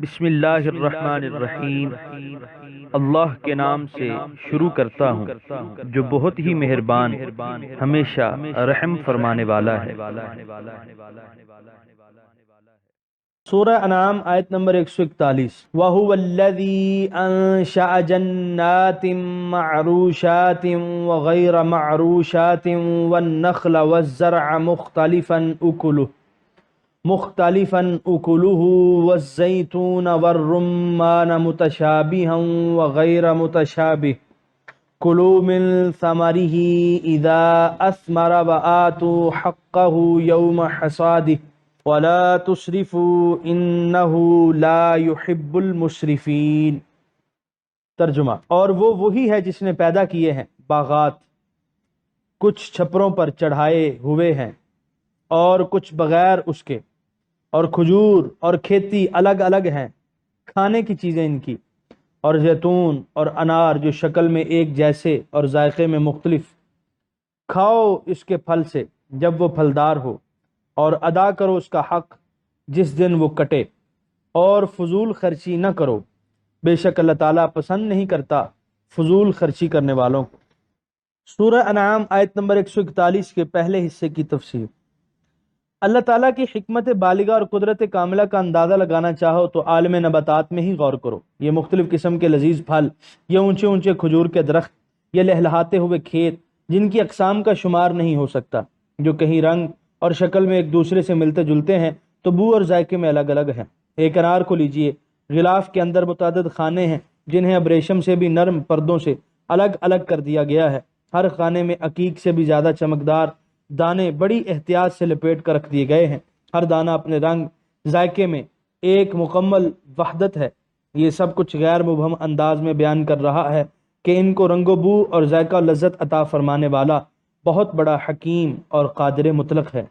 بسم اللہ الرحمن الرحیم۔ اللہ کے نام سے شروع کرتا ہوں جو بہت ہی مہربان ہمیشہ رحم فرمانے والا ہے۔ سورہ انعام آیت نمبر 141۔ وَهُوَ الَّذِي أَنشَأَ جَنَّاتٍ مَّعْرُوشَاتٍ وَغَيْرَ مَعْرُوشَاتٍ وَالنَّخْلَ وَالزَّرْعَ مختلفا أكله والزيتون والرمان متشابها وغير متشابه كلوا من ثمره إذا أثمر وآتوا حقه يوم حصاده ولا تسرفوا إنه لا يحب المسرفين۔ ترجمہ، اور وہ وہی ہے جس نے پیدا کیے ہیں باغات، کچھ چھپروں پر چڑھائے ہوئے ہیں اور کچھ بغیر اس کے، اور کھجور اور کھیتی الگ الگ ہیں، کھانے کی چیزیں ان کی، اور زیتون اور انار جو شکل میں ایک جیسے اور ذائقے میں مختلف۔ کھاؤ اس کے پھل سے جب وہ پھلدار ہو، اور ادا کرو اس کا حق جس دن وہ کٹے، اور فضول خرچی نہ کرو، بے شک اللہ تعالیٰ پسند نہیں کرتا فضول خرچی کرنے والوں کو۔ سورہ انعام آیت نمبر 141 کے پہلے حصے کی تفسیر۔ اللہ تعالیٰ کی حکمت بالغہ اور قدرت کاملہ کا اندازہ لگانا چاہو تو عالم نباتات میں ہی غور کرو۔ یہ مختلف قسم کے لذیذ پھل، یہ اونچے اونچے کھجور کے درخت، یہ لہلہاتے ہوئے کھیت جن کی اقسام کا شمار نہیں ہو سکتا، جو کہیں رنگ اور شکل میں ایک دوسرے سے ملتے جلتے ہیں تو بو اور ذائقے میں الگ الگ ہیں۔ ایک انار کو لیجئے، غلاف کے اندر متعدد خانے ہیں جنہیں اب ریشم سے بھی نرم پردوں سے الگ الگ کر دیا گیا ہے۔ ہر خانے میں عقیق سے بھی زیادہ چمکدار دانے بڑی احتیاط سے لپیٹ کر رکھ دیے گئے ہیں۔ ہر دانہ اپنے رنگ ذائقے میں ایک مکمل وحدت ہے۔ یہ سب کچھ غیر مبہم انداز میں بیان کر رہا ہے کہ ان کو رنگ و بو اور ذائقہ و لذت عطا فرمانے والا بہت بڑا حکیم اور قادر مطلق ہے۔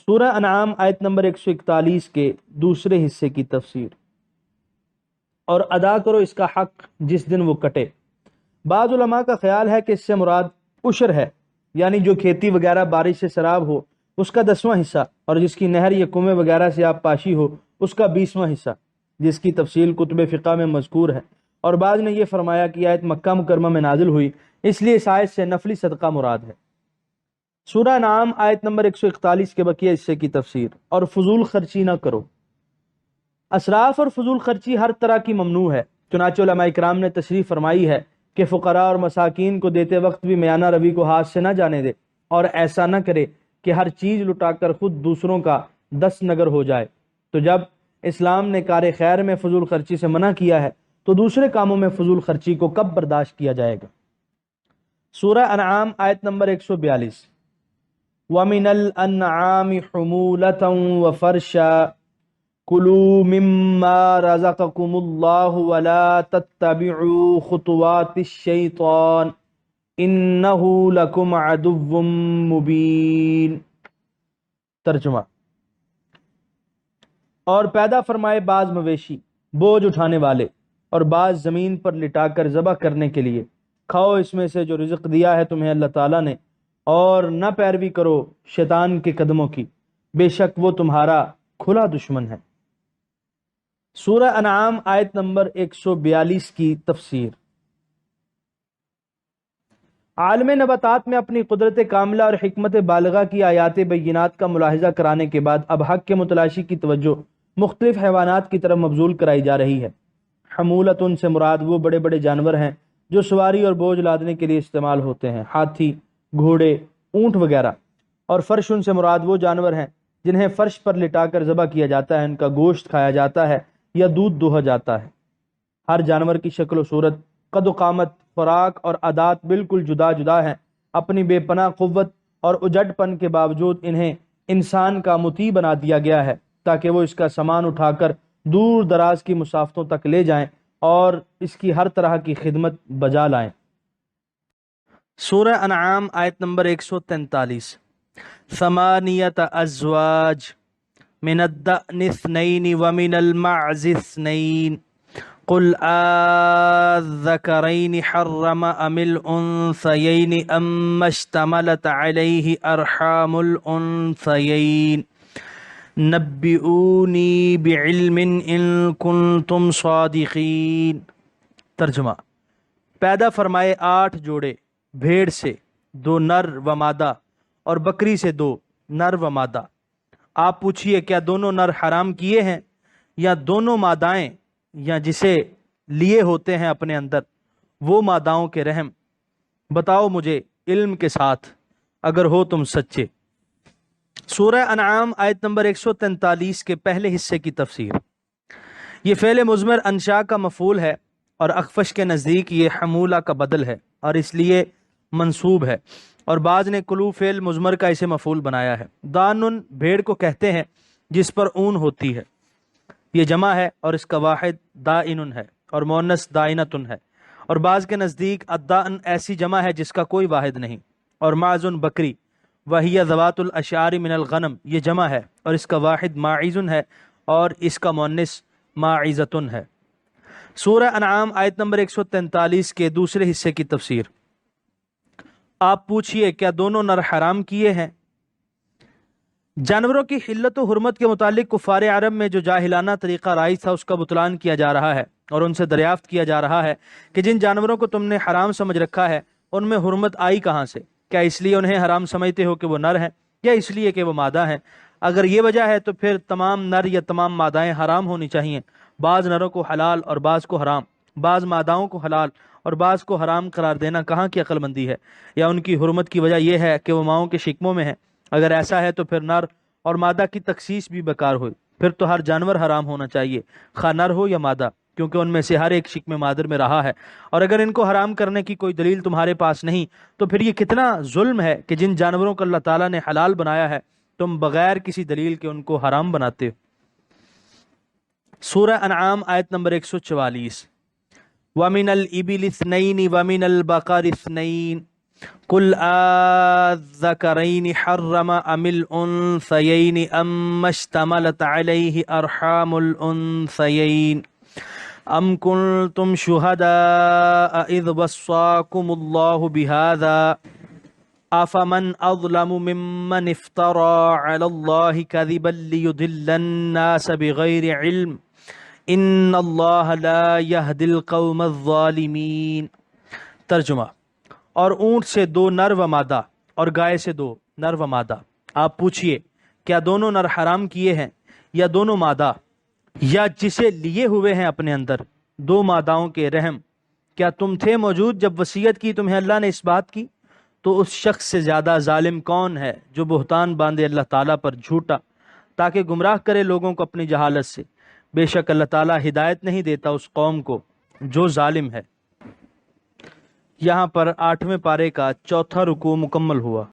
سورہ انعام آیت نمبر 141 کے دوسرے حصے کی تفسیر۔ اور ادا کرو اس کا حق جس دن وہ کٹے۔ بعض علماء کا خیال ہے کہ اس سے مراد عشر ہے، یعنی جو کھیتی وغیرہ بارش سے سراب ہو اس کا 10واں حصہ، اور جس کی نہر یا کنویں وغیرہ سے آپ پاشی ہو اس کا 20واں حصہ، جس کی تفصیل کتب فقہ میں مذکور ہے۔ اور بعض نے یہ فرمایا کہ آیت مکہ مکرمہ میں نازل ہوئی، اس لیے اس آیت سے نفلی صدقہ مراد ہے۔ سورہ انعام آیت نمبر 141 کے بقیہ حصے کی تفسیر۔ اور فضول خرچی نہ کرو۔ اسراف اور فضول خرچی ہر طرح کی ممنوع ہے، چنانچہ علماء اکرام نے تشریح فرمائی ہے کہ فقراء اور مساکین کو دیتے وقت بھی میانہ روی کو ہاتھ سے نہ جانے دے، اور ایسا نہ کرے کہ ہر چیز لٹا کر خود دوسروں کا دست نگر ہو جائے۔ تو جب اسلام نے کار خیر میں فضول خرچی سے منع کیا ہے تو دوسرے کاموں میں فضول خرچی کو کب برداشت کیا جائے گا؟ سورہ انعام آیت نمبر 142۔ وَمِنَ الْأَنْعَامِ حُمُولَةً وَفَرْشًا كُلُوا مِمَّا رَزَقَكُمُ اللَّهُ وَلَا تَتَّبِعُوا خُطُوَاتِ الشَّيْطَانِ إِنَّهُ لَكُمْ عَدُوٌّ مُبِينٌ۔ ترجمہ، اور پیدا فرمائے بعض مویشی بوجھ اٹھانے والے اور بعض زمین پر لٹا کر ذبح کرنے کے لیے، کھاؤ اس میں سے جو رزق دیا ہے تمہیں اللہ تعالیٰ نے، اور نہ پیروی کرو شیطان کے قدموں کی، بے شک وہ تمہارا کھلا دشمن ہے۔ سورہ انعام آیت نمبر 142 کی تفسیر۔ عالم نباتات میں اپنی قدرت کاملہ اور حکمت بالغہ کی آیات بینات کا ملاحظہ کرانے کے بعد اب حق کے متلاشی کی توجہ مختلف حیوانات کی طرف مبذول کرائی جا رہی ہے۔ حمولتن سے مراد وہ بڑے بڑے جانور ہیں جو سواری اور بوجھ لادنے کے لیے استعمال ہوتے ہیں، ہاتھی، گھوڑے، اونٹ وغیرہ۔ اور فرشن سے مراد وہ جانور ہیں جنہیں فرش پر لٹا کر ذبح کیا جاتا ہے، ان کا گوشت کھایا جاتا ہے یا دودھ دوہا جاتا ہے۔ ہر جانور کی شکل و صورت، قد و قامت، خوراک اور عادات بالکل جدا جدا ہیں۔ اپنی بے پناہ قوت اور اجڑ پن کے باوجود انہیں انسان کا مطیع بنا دیا گیا ہے تاکہ وہ اس کا سامان اٹھا کر دور دراز کی مسافتوں تک لے جائیں اور اس کی ہر طرح کی خدمت بجا لائیں۔ سورہ انعام آیت نمبر 143۔ ثمانیۃ ازواج من الدأن اثنین ومن المعز اثنین قل آذکرین حرم ام الانثیین ام اشتملت علیہ ارحام الانثیین نبئونی بعلم ان کنتم صادقین۔ ترجمہ: پیدا فرمائے 8 جوڑے بھیڑ سے، 2 نر و مادہ، اور بکری سے 2 نر و مادہ۔ آپ پوچھئے کیا دونوں نر حرام کیے ہیں یا دونوں مادائیں، یا جسے لیے ہوتے ہیں اپنے اندر وہ ماداؤں کے رحم؟ بتاؤ مجھے علم کے ساتھ اگر ہو تم سچے۔ سورہ انعام آیت نمبر 143 کے پہلے حصے کی تفسیر۔ یہ فعل مضمر انشاء کا مفعول ہے اور اخفش کے نزدیک یہ حمولہ کا بدل ہے اور اس لیے منصوب ہے، اور بعض نے کلو فعل مضمر کا اسے مفعول بنایا ہے۔ دانن بھیڑ کو کہتے ہیں جس پر اون ہوتی ہے، یہ جمع ہے اور اس کا واحد دائن ہے اور مؤنث دائنتن ہے، اور بعض کے نزدیک الدائن ایسی جمع ہے جس کا کوئی واحد نہیں۔ اور معزن بکری، وہی ذوات الاشعار من الغنم، یہ جمع ہے اور اس کا واحد ماعزن ہے اور اس کا مؤنث ماعزتن ہے۔ سورہ انعام آیت نمبر 143 کے دوسرے حصے کی تفسیر۔ آپ پوچھئے کیا دونوں نر حرام کیے ہیں؟ جانوروں کی حلت و حرمت کے متعلق کفار عرب میں جو جاہلانہ طریقہ رائج تھا اس کا بطلان کیا جا رہا ہے، اور ان سے دریافت کیا جا رہا ہے کہ جن جانوروں کو تم نے حرام سمجھ رکھا ہے ان میں حرمت آئی کہاں سے؟ کیا اس لیے انہیں حرام سمجھتے ہو کہ وہ نر ہیں، یا اس لیے کہ وہ مادہ ہیں؟ اگر یہ وجہ ہے تو پھر تمام نر یا تمام مادائیں حرام ہونی چاہیے۔ بعض نروں کو حلال اور بعض کو حرام، بعض ماداؤں کو حلال اور بعض کو حرام قرار دینا کہاں کی عقل مندی ہے؟ یا ان کی حرمت کی وجہ یہ ہے کہ وہ ماؤں کے شکموں میں ہیں؟ اگر ایسا ہے تو پھر نر اور مادہ کی تخصیص بھی بیکار ہوئی، پھر تو ہر جانور حرام ہونا چاہیے، خواہ نر ہو یا مادہ، کیونکہ ان میں سے ہر ایک شکم مادر میں رہا ہے۔ اور اگر ان کو حرام کرنے کی کوئی دلیل تمہارے پاس نہیں تو پھر یہ کتنا ظلم ہے کہ جن جانوروں کو اللہ تعالیٰ نے حلال بنایا ہے تم بغیر کسی دلیل کے ان کو حرام بناتے ہو۔ سورہ انعام آیت نمبر 144۔ وَمِنَ الْإِبِلِ اثْنَيْنِ وَمِنَ الْبَقَرِ اثْنَيْنِ قُلْ آذَّكَرَيْنِ حَرَّمَ أَمِ الْأُنثَيَيْنِ أَمَّا اشْتَمَلَتْ عَلَيْهِ أَرْحَامُ الْأُنثَيَيْنِ أَمْ كُنْتُمْ شُهَدَاءَ إِذْ وَصَّاكُمُ اللَّهُ بِهَذَا أَفَمَنْ أَظْلَمُ مِمَّنِ افْتَرَى عَلَى اللَّهِ كَذِبًا لِيُضِلَّ النَّاسَ بِغَيْرِ عِلْمٍ إِنَّ اللَّهَ لَا يَهْدِي الْقَوْمَ الظَّالِمِينَ۔ ترجمہ: اور اونٹ سے 2 نر و مادہ اور گائے سے 2 نر و مادہ۔ آپ پوچھئے کیا دونوں نر حرام کیے ہیں یا دونوں مادہ، یا جسے لیے ہوئے ہیں اپنے اندر 2 ماداؤں کے رحم؟ کیا تم تھے موجود جب وصیت کی تمہیں اللہ نے اس بات کی؟ تو اس شخص سے زیادہ ظالم کون ہے جو بہتان باندھے اللہ تعالیٰ پر جھوٹا تاکہ گمراہ کرے لوگوں کو اپنی جہالت سے۔ بے شک اللہ تعالیٰ ہدایت نہیں دیتا اس قوم کو جو ظالم ہے۔ یہاں پر 8ویں پارے کا 4تھا رکوع مکمل ہوا۔